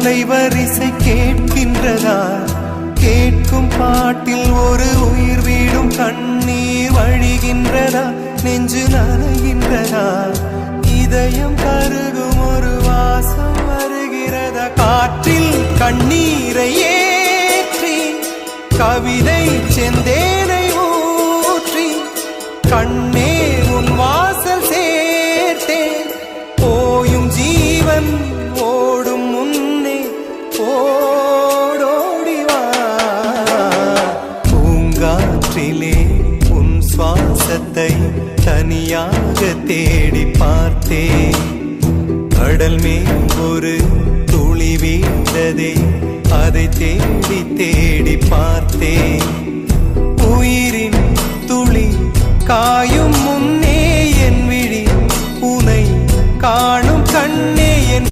அலைவரிசை கேட்கின்றதா? கேட்கும் பாட்டில் ஒரு உயிர் வீடும் கண்ணீர் வழிகின்றதா? நெஞ்சு நனைகின்றதா? இதயம் கருகும் ஒரு வாசம் வருகிறதா? காற்றில் கண்ணீரை ஏற்றி கவிதை செந்தேனை ஊற்றி கண்ணே உன் வாசல் சேர்த்தே போயும் ஜீவன் ஓடும் முன்னே ஓடோடிவா. பூங்காற்றிலே உன் சுவாசத்தை தனியாக தேடி பார்த்தே. கடல் மேல் ஒரு துளி வீழ்ந்ததே, அதை தேடி தேடி பார்த்தே. உயிரின் துளி காய